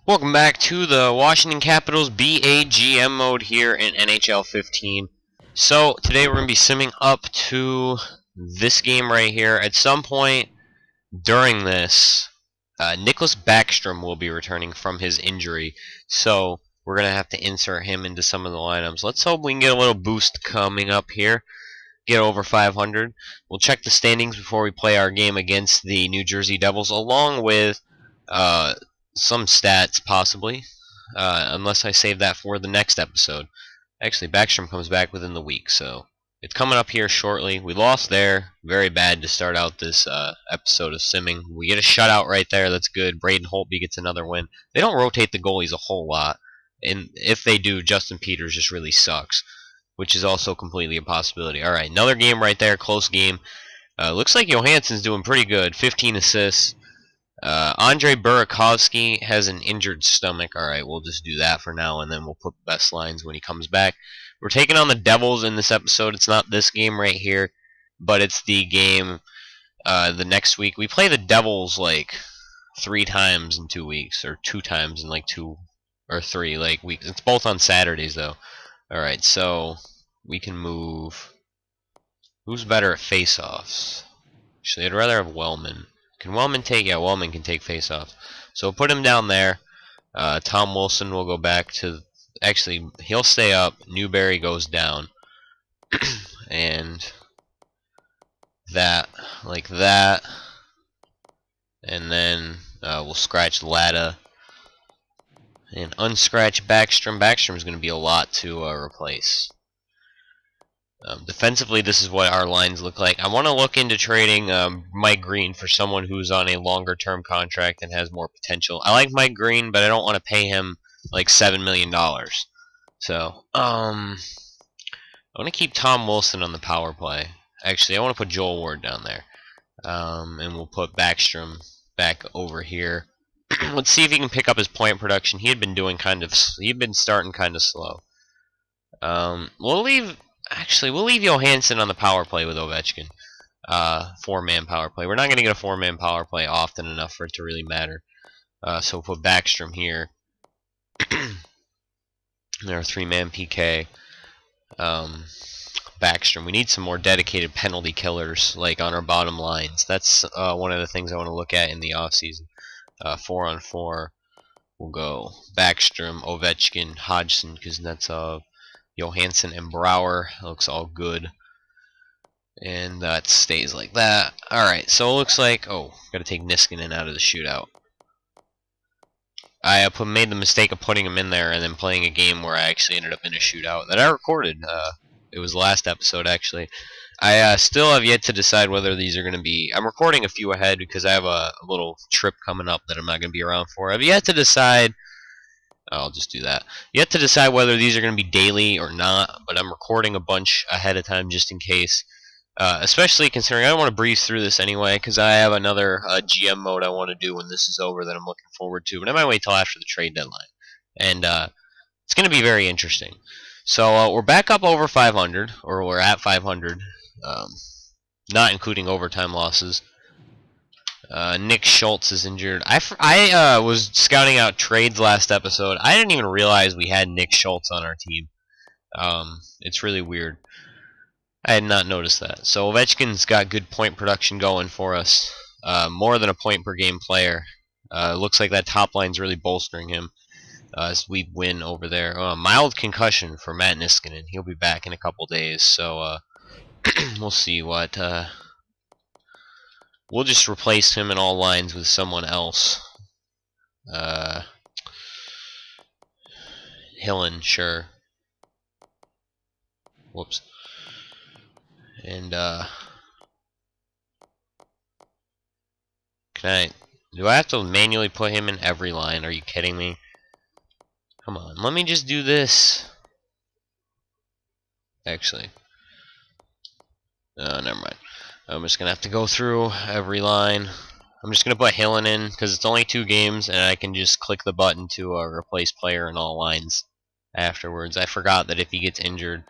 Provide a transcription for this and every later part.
Welcome back to the Washington Capitals BAGM mode here in NHL 15. So today we're going to be simming up to this game right here. At some point during this, Nicholas Backstrom will be returning from his injury. So we're going to have to insert him into some of the lineups. Let's hope we can get a little boost coming up here. Get over 500. We'll check the standings before we play our game against the New Jersey Devils, along with some stats, possibly, unless I save that for the next episode. Actually, Backstrom comes back within the week, so it's coming up here shortly. We lost there. Very bad to start out this episode of simming. We get a shutout right there. That's good. Braden Holtby gets another win. They don't rotate the goalies a whole lot, and if they do, Justin Peters just really sucks, which is also completely a possibility. All right, another game right there, close game. Looks like Johansson's doing pretty good, 15 assists. Andre Burakovsky has an injured stomach. Alright, we'll just do that for now, and then we'll put best lines when he comes back. We're taking on the Devils in this episode. It's not this game right here, but it's the game the next week. We play the Devils like 3 times in 2 weeks, or 2 times in like 2 or 3 like weeks. It's both on Saturdays though. Alright, so we can move. Who's better at face-offs? Actually, I'd rather have Wellman. Can Wellman take? Yeah, Wellman can take face-off. So we'll put him down there. Tom Wilson will go back to... Actually, he'll stay up. Newberry goes down. And that, like that. And then we'll scratch Latta. And unscratch Backstrom. Backstrom is going to be a lot to replace. Defensively, this is what our lines look like. I want to look into trading Mike Green for someone who's on a longer-term contract and has more potential. I like Mike Green, but I don't want to pay him like $7 million. So, I want to keep Tom Wilson on the power play. Actually, I want to put Joel Ward down there. And we'll put Backstrom back over here. Let's see if he can pick up his point production. He had been doing he'd been starting kind of slow. We'll leave Johansson on the power play with Ovechkin. 4-man power play. We're not going to get a 4-man power play often enough for it to really matter. So we'll put Backstrom here. There are 3-man PK. Backstrom. We need some more dedicated penalty killers, like on our bottom lines. That's one of the things I want to look at in the offseason. 4-on-4. We'll go Backstrom, Ovechkin, Hodgson, Kuznetsov, Johansson, and Brouwer. Looks all good. And that stays like that. Alright, so it looks like... Oh, got to take Niskanen out of the shootout. I made the mistake of putting him in there and then playing a game where I actually ended up in a shootout that I recorded. It was last episode, actually. I still have yet to decide whether these are going to be... I'm recording a few ahead because I have a little trip coming up that I'm not going to be around for. I've yet to decide... I'll just do that. Yet to decide whether these are going to be daily or not, but I'm recording a bunch ahead of time just in case. Especially considering I don't want to breeze through this anyway, because I have another GM mode I want to do when this is over that I'm looking forward to. But I might wait till after the trade deadline. And it's going to be very interesting. So we're back up over 500, or we're at 500, not including overtime losses. Nick Schultz is injured. I was scouting out trades last episode. I didn't even realize we had Nick Schultz on our team. It's really weird. I had not noticed that. So Ovechkin's got good point production going for us. More than a point per game player. Looks like that top line's really bolstering him as we win over there. Mild concussion for Matt Niskanen. He'll be back in a couple days. So we'll see what... We'll just replace him in all lines with someone else. Hillen, sure. Whoops. And, do I have to manually put him in every line? Are you kidding me? Come on, let me just do this. Actually. Never mind. I'm just going to have to go through every line. I'm just going to put Hillen in because it's only 2 games and I can just click the button to replace player in all lines afterwards. I forgot that if he gets injured,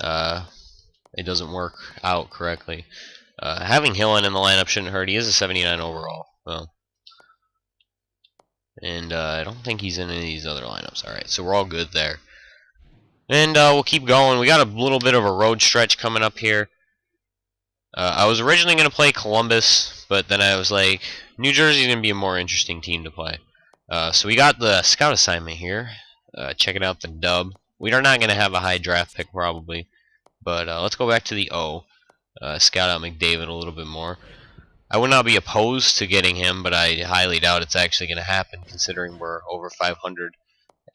it doesn't work out correctly. Having Hillen in the lineup shouldn't hurt. He is a 79 overall. Well, And I don't think he's in any of these other lineups. Alright, so we're all good there. And we'll keep going. We got a little bit of a road stretch coming up here. I was originally going to play Columbus, but then I was like, New Jersey's going to be a more interesting team to play. So we got the scout assignment here. Checking out the dub. We are not going to have a high draft pick probably. But let's go back to the O. Scout out McDavid a little bit more. I would not be opposed to getting him, but I highly doubt it's actually going to happen considering we're over 500.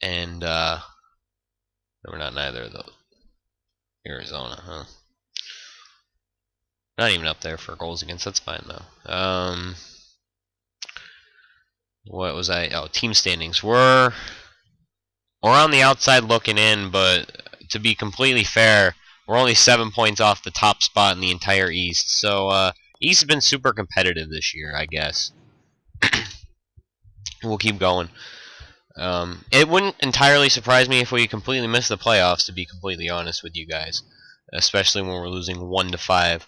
And we're not neither of those. Arizona, huh? Not even up there for goals against. That's fine though. What was I? Oh, team standings. We're on the outside looking in, but to be completely fair, we're only 7 points off the top spot in the entire East. So East has been super competitive this year, I guess. We'll keep going. It wouldn't entirely surprise me if we completely missed the playoffs, to be completely honest with you guys, especially when we're losing 1-5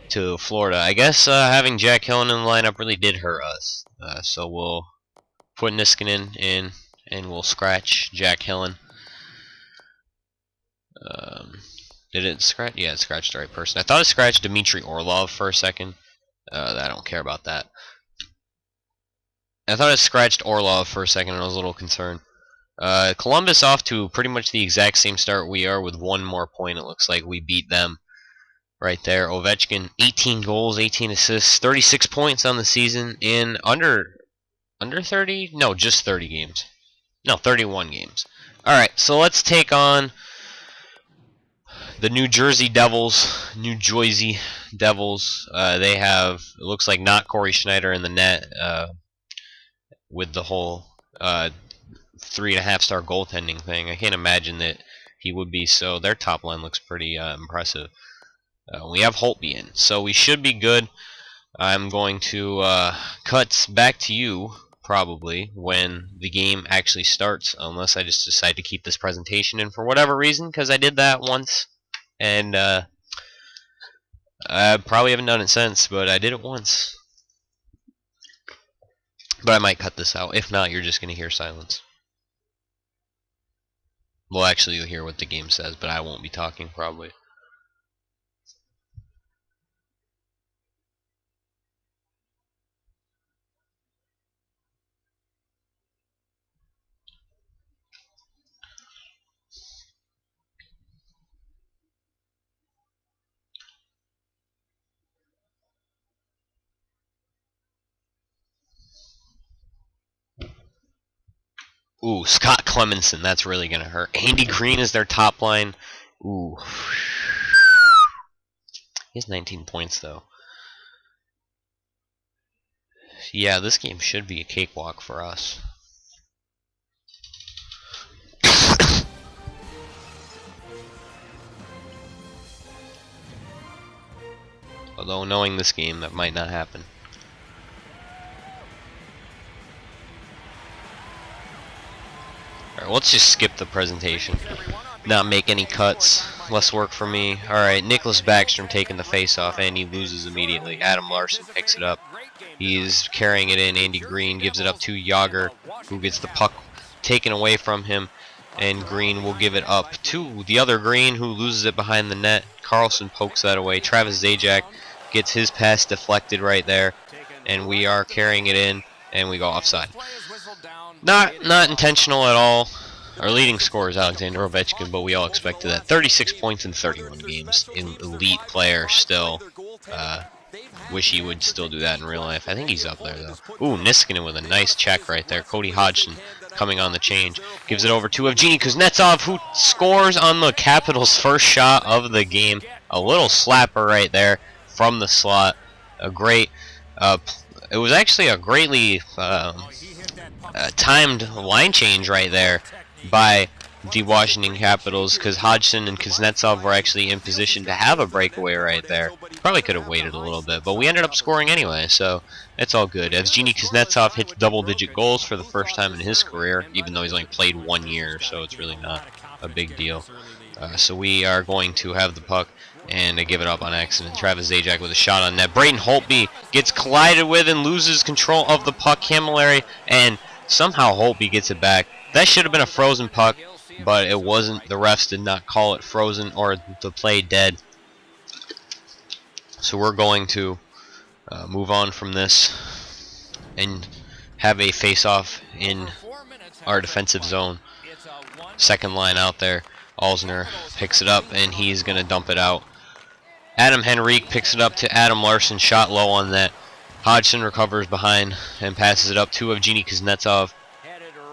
to Florida. I guess having Jack Hillen in the lineup really did hurt us. So we'll put Niskanen in, and we'll scratch Jack Hillen. Did it scratch? Yeah, it scratched the right person. I thought it scratched Dmitry Orlov for a second. I don't care about that. I thought it scratched Orlov for a second, and I was a little concerned. Columbus off to pretty much the exact same start we are with 1 more point. It looks like we beat them right there. Ovechkin, 18 goals, 18 assists, 36 points on the season in under 30? No, just 30 games. No, 31 games. Alright, so let's take on the New Jersey Devils. They have, it looks like, not Corey Schneider in the net with the whole 3.5-star goaltending thing. I can't imagine that he would be, so their top line looks pretty impressive. We have Holtby in, so we should be good. I'm going to cut back to you probably when the game actually starts, unless I just decide to keep this presentation in for whatever reason, because I did that once, and I probably haven't done it since, but I did it once. But I might cut this out. If not, you're just going to hear silence. Well, actually, you'll hear what the game says, but I won't be talking probably. Ooh, Scott Clemenson, that's really going to hurt. Andy Green is their top line. Ooh. He has 19 points, though. Yeah, this game should be a cakewalk for us. Although, knowing this game, that might not happen. Alright, let's just skip the presentation. Not make any cuts. Less work for me. Alright, Nicholas Backstrom taking the face-off, and he loses immediately. Adam Larson picks it up. He's carrying it in. Andy Green gives it up to Yager, who gets the puck taken away from him. And Green will give it up to the other Green, who loses it behind the net. Carlson pokes that away. Travis Zajac gets his pass deflected right there. And we are carrying it in, and we go offside. Not intentional at all. Our leading scorer is Alexander Ovechkin, but we all expected that. 36 points in 31 games. An elite player still. Wish he would still do that in real life. I think he's up there, though. Ooh, Niskanen with a nice check right there. Cody Hodgson coming on the change. Gives it over to Evgeny Kuznetsov, who scores on the Capitals' first shot of the game. A little slapper right there from the slot. A great... it was actually a greatly... timed line change right there by the Washington Capitals, because Hodgson and Kuznetsov were actually in position to have a breakaway right there. Probably could have waited a little bit, but we ended up scoring anyway, so it's all good. Evgeny Kuznetsov hits double-digit goals for the first time in his career, even though he's only played 1 year, so it's really not a big deal. So we are going to have the puck and give it up on accident. Travis Zajac with a shot on net. Braden Holtby gets collided with and loses control of the puck. Camilleri and Somehow Holtby gets it back. That should have been a frozen puck, but it wasn't. The refs did not call it frozen or the play dead. So we're going to move on from this and have a face-off in our defensive zone. Second line out there. Alzner picks it up, and he's going to dump it out. Adam Henrique picks it up to Adam Larson, shot low on that. Hodgson recovers behind and passes it up to Evgeny Kuznetsov,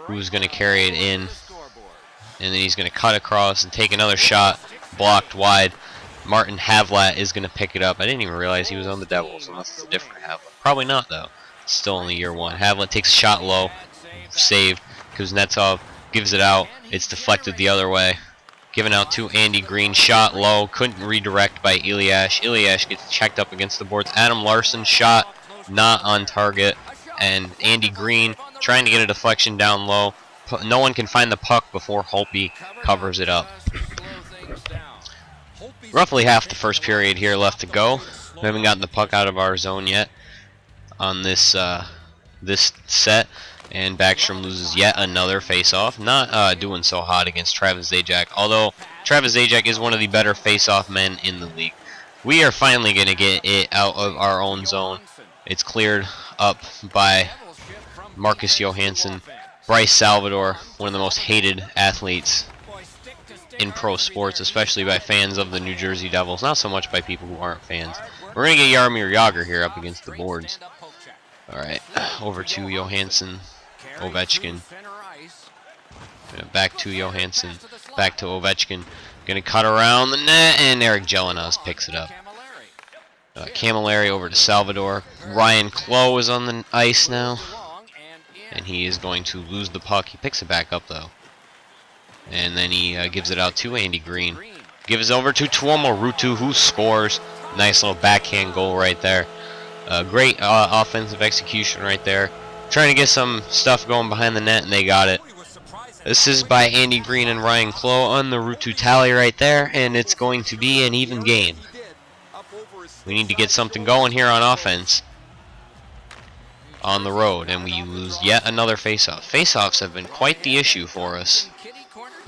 who's going to carry it in. And then he's going to cut across and take another shot, blocked wide. Martin Havlat is going to pick it up. I didn't even realize he was on the Devils, unless it's a different Havlat. Probably not, though. It's still only year one. Havlat takes a shot low, saved. Kuznetsov gives it out. It's deflected the other way. Given out to Andy Green, shot low, couldn't redirect by Eliash. Eliash gets checked up against the boards. Adam Larson shot, not on target. And Andy Green trying to get a deflection down low. No one can find the puck before Holtby covers it up. Roughly half the first period here left to go. We haven't gotten the puck out of our zone yet on this this set. And Backstrom loses yet another face-off. Not doing so hot against Travis Zajac, although Travis Zajac is one of the better face-off men in the league. We are finally going to get it out of our own zone. It's cleared up by Marcus Johansson. Bryce Salvador, one of the most hated athletes in pro sports, especially by fans of the New Jersey Devils. Not so much by people who aren't fans. We're going to get Jaromir Jagr here up against the boards. Alright, over to Johansson. Ovechkin. Back to Johansson. Back to Ovechkin. Going to cut around the net, and Eric Jelinas picks it up. Camilleri over to Salvador. Ryan Clough is on the ice now. And he is going to lose the puck. He picks it back up, though. And then he gives it out to Andy Green. Gives over to Tuomo Ruutu, who scores. Nice little backhand goal right there. Great offensive execution right there. Trying to get some stuff going behind the net, and they got it. This is by Andy Green and Ryan Clough on the Ruutu tally right there, and it's going to be an even game. We need to get something going here on offense on the road, and we lose yet another faceoff. Faceoffs have been quite the issue for us.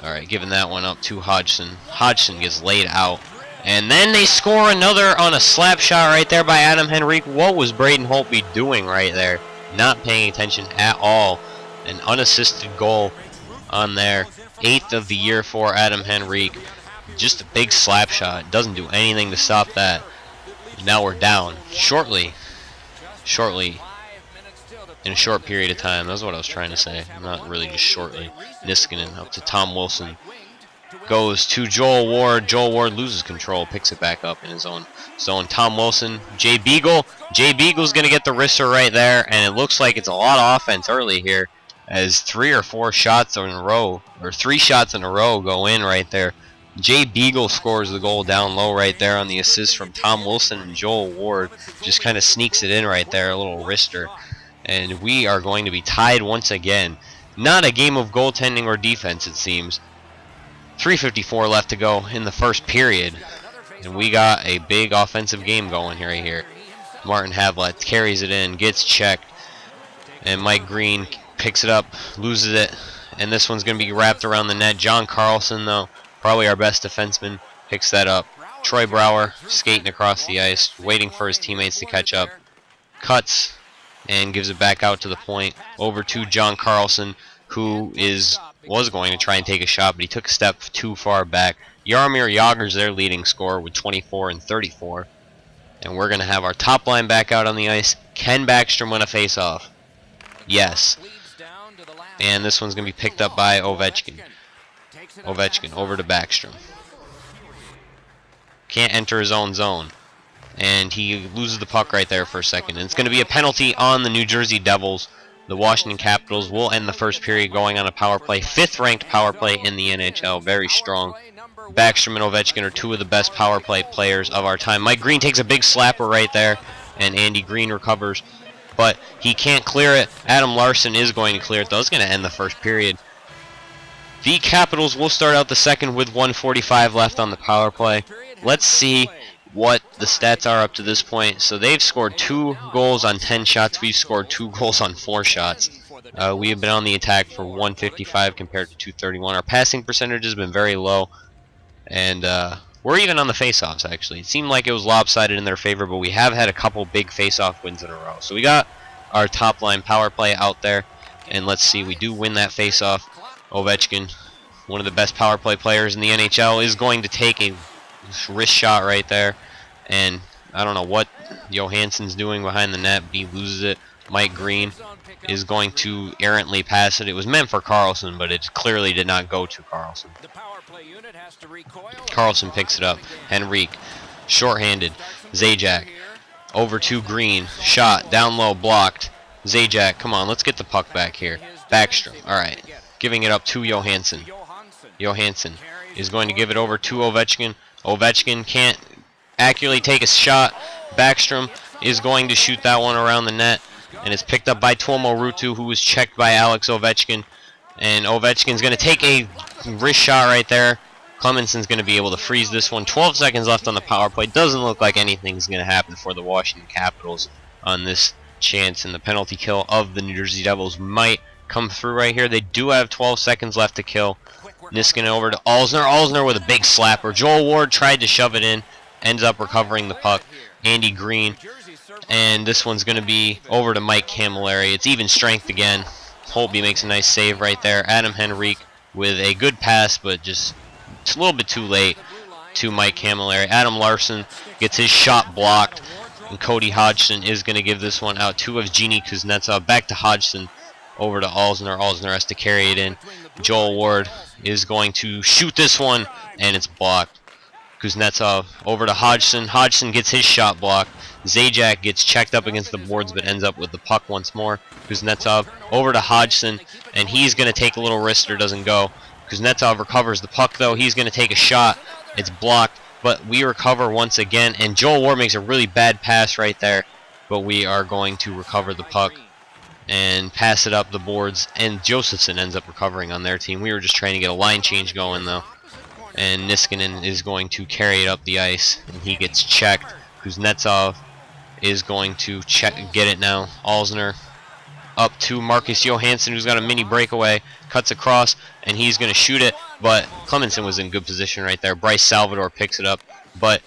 Alright, giving that one up to Hodgson. Hodgson gets laid out. And then they score another on a slap shot right there by Adam Henrique. What was Braden Holtby doing right there? Not paying attention at all. An unassisted goal on there. 8th of the year for Adam Henrique. Just a big slap shot. Doesn't do anything to stop that. Now we're down. Shortly. In a short period of time. That's what I was trying to say. Not really just shortly. Niskanen up to Tom Wilson. Goes to Joel Ward. Joel Ward loses control. Picks it back up in his own zone. Tom Wilson. Jay Beagle. Jay Beagle's going to get the wrister right there. And it looks like it's a lot of offense early here. As 3 or 4 shots in a row. Or 3 shots in a row go in right there. Jay Beagle scores the goal down low right there on the assist from Tom Wilson. And Joel Ward just kind of sneaks it in right there. A little wrister. And we are going to be tied once again. Not a game of goaltending or defense, it seems. 3:54 left to go in the first period. And we got a big offensive game going right here. Martin Havlat carries it in, gets checked. And Mike Green picks it up, loses it. And this one's going to be wrapped around the net. John Carlson, though, probably our best defenseman, picks that up. Troy Brouwer skating across the ice, waiting for his teammates to catch up. Cuts and gives it back out to the point. Over to John Carlson, who was going to try and take a shot, but he took a step too far back. Jaromir Jagr's their leading scorer with 24 and 34. And we're going to have our top line back out on the ice. Can Backstrom win a face-off? Yes. And this one's going to be picked up by Ovechkin. Ovechkin over to Backstrom. Can't enter his own zone. And he loses the puck right there for a second. And it's going to be a penalty on the New Jersey Devils. The Washington Capitals will end the first period going on a power play. 5th ranked power play in the NHL. Very strong. Backstrom and Ovechkin are 2 of the best power play players of our time. Mike Green takes a big slapper right there. And Andy Green recovers. But he can't clear it. Adam Larson is going to clear it, though. It's going to end the first period. The Capitals will start out the second with 1:45 left on the power play. Let's see what the stats are up to this point. So they've scored 2 goals on 10 shots. We've scored 2 goals on 4 shots. We have been on the attack for 155 compared to 231. Our passing percentage has been very low, and we're even on the face-offs, actually. It seemed like it was lopsided in their favor, but we have had a couple big face-off wins in a row. So we got our top-line power play out there, and let's see, we do win that face-off. Ovechkin, one of the best power play players in the NHL, is going to take a wrist shot right there, and I don't know what Johansson's doing behind the net. B loses it. Mike Green is going to errantly pass it. It was meant for Carlson, but it clearly did not go to Carlson. Carlson picks it up. Henrique, shorthanded. Zajac, over to Green. Shot, down low, blocked. Zajac, come on, let's get the puck back here. Backstrom, alright. Giving it up to Johansson. Johansson is going to give it over to Ovechkin. Ovechkin can't accurately take a shot. Backstrom is going to shoot that one around the net, and it's picked up by Tuomo Ruutu, who was checked by Alex Ovechkin. And Ovechkin's going to take a wrist shot right there. Clemenson's going to be able to freeze this one. 12 seconds left on the power play. Doesn't look like anything's going to happen for the Washington Capitals on this chance, and the penalty kill of the New Jersey Devils might come through right here. They do have 12 seconds left to kill. Niskanen over to Alzner. Alzner with a big slapper. Joel Ward tried to shove it in. Ends up recovering the puck. Andy Green. And this one's going to be over to Mike Camilleri. It's even strength again. Holtby makes a nice save right there. Adam Henrique with a good pass, but just it's a little bit too late to Mike Camilleri. Adam Larson gets his shot blocked. And Cody Hodgson is going to give this one out to Evgeny Kuznetsov. Back to Hodgson. Over to Alzner. Alzner has to carry it in. Joel Ward is going to shoot this one, and it's blocked. Kuznetsov over to Hodgson. Hodgson gets his shot blocked. Zajac gets checked up against the boards, but ends up with the puck once more. Kuznetsov over to Hodgson, and he's going to take a little wrister, doesn't go. Kuznetsov recovers the puck, though. He's going to take a shot. It's blocked, but we recover once again, and Joel Ward makes a really bad pass right there, but we are going to recover the puck and pass it up the boards, and Josephson ends up recovering on their team. We were just trying to get a line change going, though. And Niskanen is going to carry it up the ice, and he gets checked. Kuznetsov is going to get it now. Alzner up to Marcus Johansson, who's got a mini breakaway, cuts across, and he's going to shoot it, but Clemenson was in good position right there. Bryce Salvador picks it up, but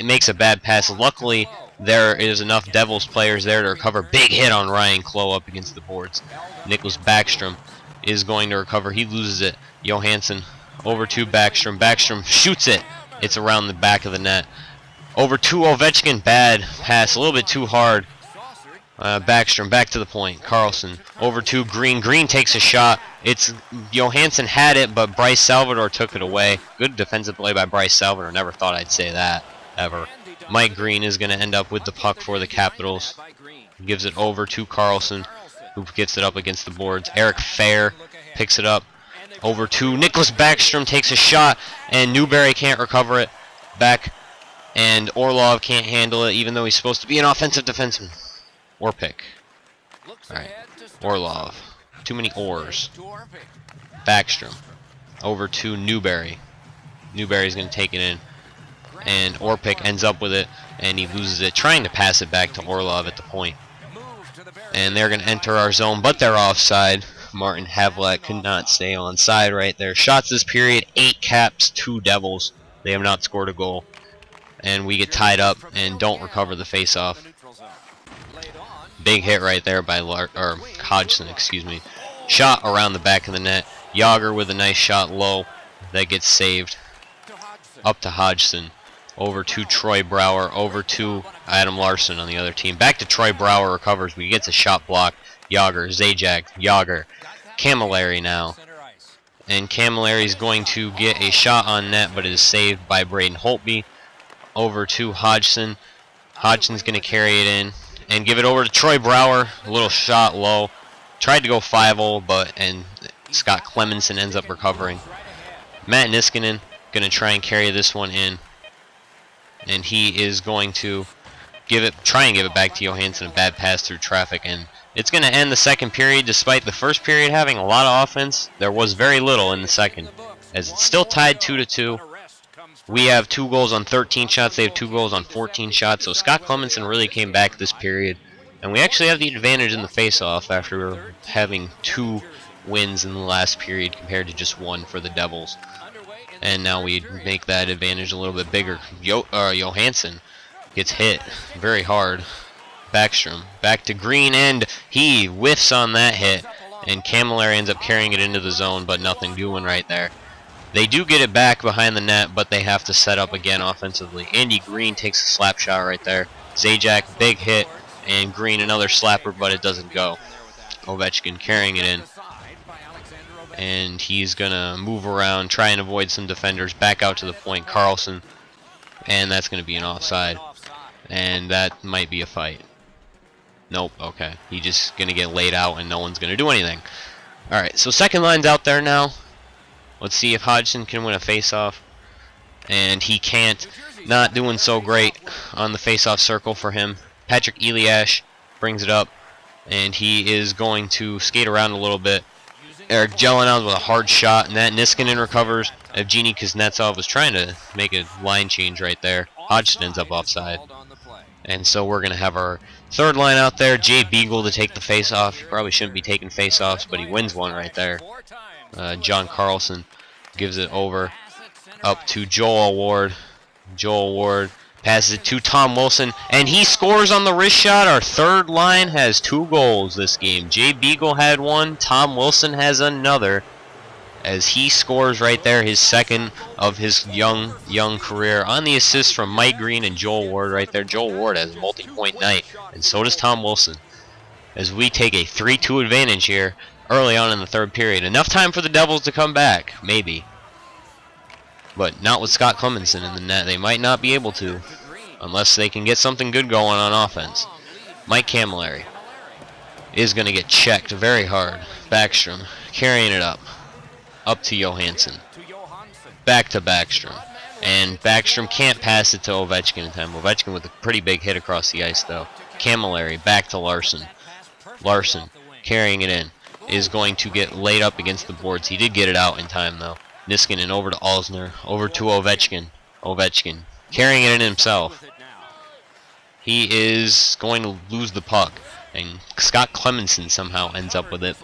makes a bad pass. Luckily, there is enough Devils players there to recover. Big hit on Ryan Clough up against the boards. Nicholas Backstrom is going to recover. He loses it. Johansson over to Backstrom. Backstrom shoots it. It's around the back of the net. Over to Ovechkin. Bad pass. A little bit too hard. Backstrom back to the point. Carlson over to Green. Green takes a shot. It's Johansson had it, but Bryce Salvador took it away. Good defensive play by Bryce Salvador. Never thought I'd say that ever. Mike Green is going to end up with the puck for the Capitals. He gives it over to Carlson, who gets it up against the boards. Eric Fair picks it up. Over to Nicholas Backstrom, takes a shot, and Newberry can't recover it. Back, and Orlov can't handle it, even though he's supposed to be an offensive defenseman. Orpik. Alright, Orlov. Too many oars. Backstrom. Over to Newberry. Newberry's going to take it in. And Orpik ends up with it, and he loses it, trying to pass it back to Orlov at the point. And they're going to enter our zone, but they're offside. Martin Havlat could not stay on side right there. Shots this period, 8 Caps, 2 Devils. They have not scored a goal. And we get tied up and don't recover the face-off. Big hit right there by Hodgson, excuse me. Shot around the back of the net. Yager with a nice shot low. That gets saved. Up to Hodgson. Over to Troy Brouwer. Over to Adam Larson on the other team. Back to Troy Brouwer, recovers, but he gets a shot block. Yager, Zajac, Yager. Camilleri now. And Camilleri's going to get a shot on net, but it is saved by Braden Holtby. Over to Hodgson. Hodgson's going to carry it in and give it over to Troy Brouwer. A little shot low. Tried to go 5-0, and Scott Clemenson ends up recovering. Matt Niskanen going to try and carry this one in. And he is going to try and give it back to Johansson. A bad pass through traffic, and it's going to end the second period. Despite the first period having a lot of offense, there was very little in the second, as it's still tied 2-2. We have 2 goals on 13 shots. They have 2 goals on 14 shots. So Scott Clemenson really came back this period And we actually have the advantage in the face-off after having 2 wins in the last period compared to just 1 for the Devils. And now we make that advantage a little bit bigger. Johansson gets hit very hard. Backstrom back to Green, and he whiffs on that hit. And Camilleri ends up carrying it into the zone, but nothing doing right there. They do get it back behind the net, but they have to set up again offensively. Andy Green takes a slap shot right there. Zajac, big hit, and Green another slapper, but it doesn't go. Ovechkin carrying it in. And he's going to move around, try and avoid some defenders. Back out to the point, Carlson. And that's going to be an offside. And that might be a fight. Nope, okay. He's just going to get laid out and no one's going to do anything. Alright, so second line's out there now. Let's see if Hodgson can win a face-off. And he can't. Not doing so great on the face-off circle for him. Patrick Eliash brings it up. And he is going to skate around a little bit. Eric Jelinek with a hard shot, and that Niskanen recovers. Evgeny Kuznetsov was trying to make a line change right there. Hodgson ends up offside. And so we're going to have our third line out there. Jay Beagle to take the face-off. He probably shouldn't be taking face-offs, but he wins one right there. John Carlson gives it over up to Joel Ward. Joel Ward passes it to Tom Wilson, and he scores on the wrist shot. Our third line has 2 goals this game. Jay Beagle had 1. Tom Wilson has another, as he scores right there, his second of his young career, on the assist from Mike Green and Joel Ward right there. Joel Ward has a multi-point night, and so does Tom Wilson, as we take a 3-2 advantage here early on in the third period. Enough time for the Devils to come back, maybe. But not with Scott Clemenson in the net. They might not be able to, unless they can get something good going on offense. Mike Camilleri is going to get checked very hard. Backstrom carrying it up to Johansson. Back to Backstrom. And Backstrom can't pass it to Ovechkin in time. Ovechkin with a pretty big hit across the ice, though. Camilleri back to Larson. Larson carrying it in. Is going to get laid up against the boards. He did get it out in time, though. Niskanen over to Alzner, over to Ovechkin. Ovechkin carrying it in himself. He is going to lose the puck, and Scott Clemenson somehow ends up with it.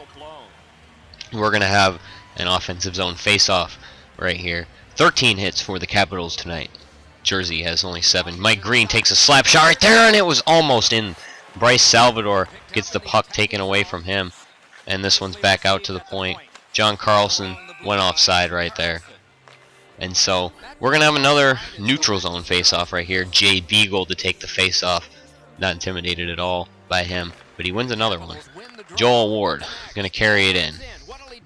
We're going to have an offensive zone face-off right here. 13 hits for the Capitals tonight. Jersey has only 7. Mike Green takes a slap shot right there, and it was almost in. Bryce Salvador gets the puck taken away from him, and this one's back out to the point. John Carlson went offside right there. And so we're going to have another neutral zone face-off right here. Jay Beagle to take the face-off. Not intimidated at all by him, but he wins another one. Joel Ward going to carry it in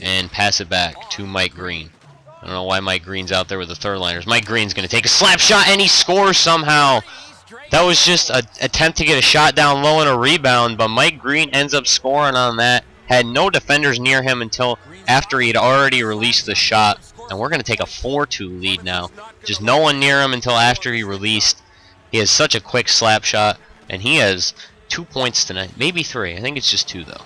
and pass it back to Mike Green. I don't know why Mike Green's out there with the third liners. Mike Green's going to take a slap shot, and he scores somehow. That was just an attempt to get a shot down low and a rebound, but Mike Green ends up scoring on that. Had no defenders near him until after he had already released the shot. And we're going to take a 4-2 lead now. Just no one near him until after he released. He has such a quick slap shot, and he has 2 points tonight. Maybe 3. I think it's just 2, though.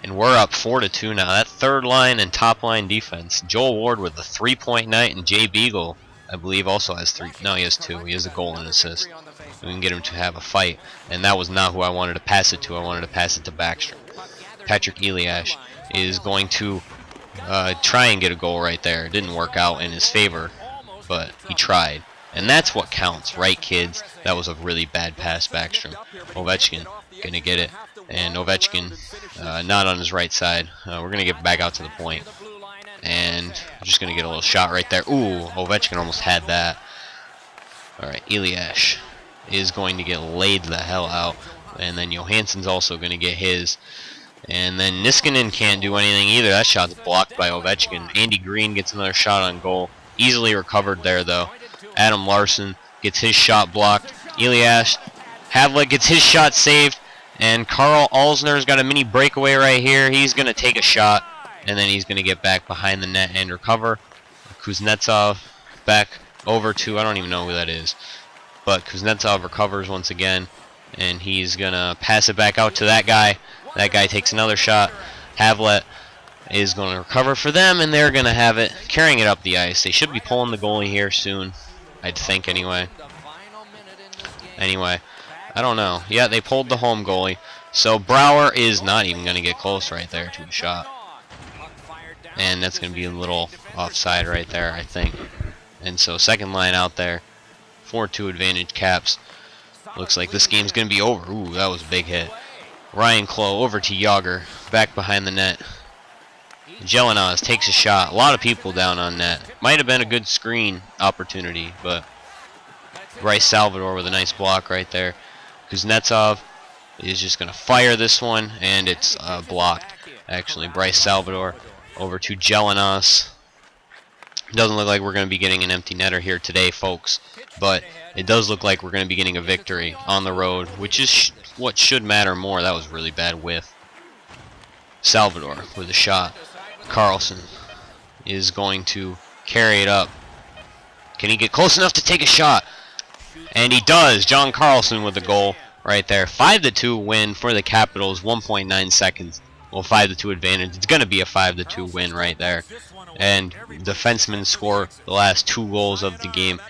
And we're up 4-2 now. That third line and top line defense. Joel Ward with a 3-point night, and Jay Beagle, I believe, also has 3. No, he has 2. He has a goal and assist. We can get him to have a fight. And that was not who I wanted to pass it to. I wanted to pass it to Backstrom. Patrick Eliash is going to try and get a goal right there. It didn't work out in his favor, but he tried. And that's what counts, right, kids? That was a really bad pass, Backstrom. Ovechkin going to get it. And Ovechkin not on his right side. We're going to get back out to the point. And I'm just going to get a little shot right there. Ooh, Ovechkin almost had that. Alright, Eliash is going to get laid the hell out. And then Johansson's also going to get his. And then Niskanen can't do anything either. That shot's blocked by Ovechkin. Andy Green gets another shot on goal. Easily recovered there, though. Adam Larson gets his shot blocked. Eliash Havlik gets his shot saved. And Carl Alzner's got a mini breakaway right here. He's going to take a shot. And then he's going to get back behind the net and recover. Kuznetsov back over to, I don't even know who that is. But Kuznetsov recovers once again. And he's going to pass it back out to that guy. That guy takes another shot. Havlet is going to recover for them, and they're going to have it, carrying it up the ice. They should be pulling the goalie here soon, I'd think anyway. Anyway, I don't know. Yeah, they pulled the home goalie. So Brower is not even going to get close right there to the shot. And that's going to be a little offside right there, I think. And so second line out there. 4-2 advantage Caps. Looks like this game's going to be over. Ooh, that was a big hit. Ryan Clough over to Yager. Back behind the net. Jelinas takes a shot. A lot of people down on net. Might have been a good screen opportunity, but Bryce Salvador with a nice block right there. Kuznetsov is just going to fire this one, and it's blocked. Actually, Bryce Salvador over to Jelinas. Doesn't look like we're going to be getting an empty netter here today, folks, but it does look like we're going to be getting a victory on the road, which is what should matter more. That was really bad whiff. Salvador with a shot. Carlson is going to carry it up. Can he get close enough to take a shot? And he does. John Carlson with the goal right there. 5-2 win for the Capitals. 1.9 seconds. Well, 5-2 advantage. It's going to be a 5-2 win right there. And defensemen score the last 2 goals of the game.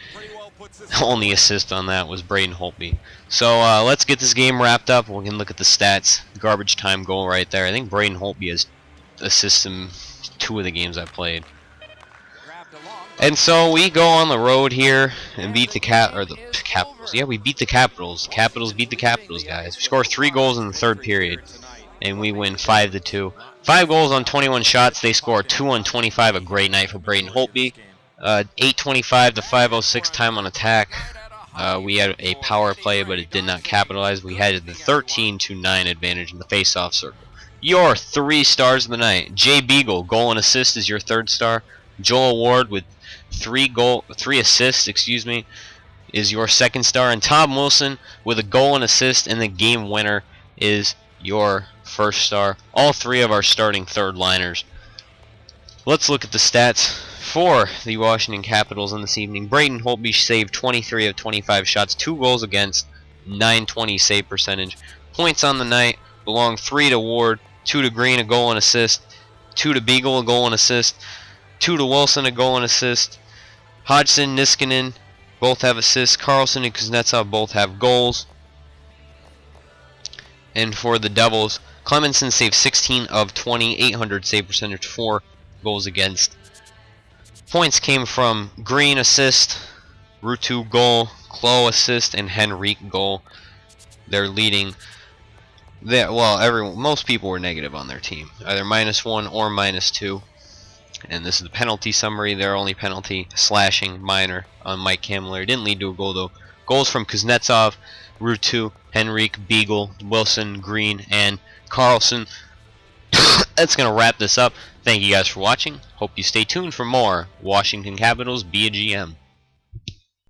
The only assist on that was Braden Holtby. So let's get this game wrapped up. We can look at the stats. Garbage time goal right there. I think Braden Holtby has assisted in 2 of the games I played. And so we go on the road here and beat the Capitals. Yeah, we beat the Capitals. Capitals beat the Capitals, guys. We score 3 goals in the third period, and we win 5-2. 5 goals on 21 shots. They score 2 on 25. A great night for Braden Holtby. 8:25 to 5:06 time on attack. We had a power play, but it did not capitalize. We had the 13-9 advantage in the face-off circle. Your 3 stars of the night. Jay Beagle, goal and assist, is your 3rd star. Joel Ward with 3 assists, is your 2nd star. And Tom Wilson with a goal and assist, and the game winner is your 1st star. All 3 of our starting 3rd liners. Let's look at the stats for the Washington Capitals in this evening. Braden Holtby saved 23 of 25 shots, 2 goals against, 920 save percentage. Points on the night belong 3 to Ward, 2 to Green, a goal and assist, 2 to Beagle, a goal and assist, 2 to Wilson, a goal and assist. Hodgson, Niskanen both have assists. Carlson and Kuznetsov both have goals. And for the Devils, Clemenson saved 16 of 20, 800 save percentage, 4 goals against. Points came from Green assist, Rutu goal, Clough assist, and Henrique goal. They're leading. Most people were negative on their team, either -1 or -2. And this is the penalty summary. Their only penalty, slashing, minor, on Mike Camilleri. Didn't lead to a goal though. Goals from Kuznetsov, Rutu, Henrique, Beagle, Wilson, Green, and Carlson. That's going to wrap this up. Thank you guys for watching. Hope you stay tuned for more Washington Capitals BGM.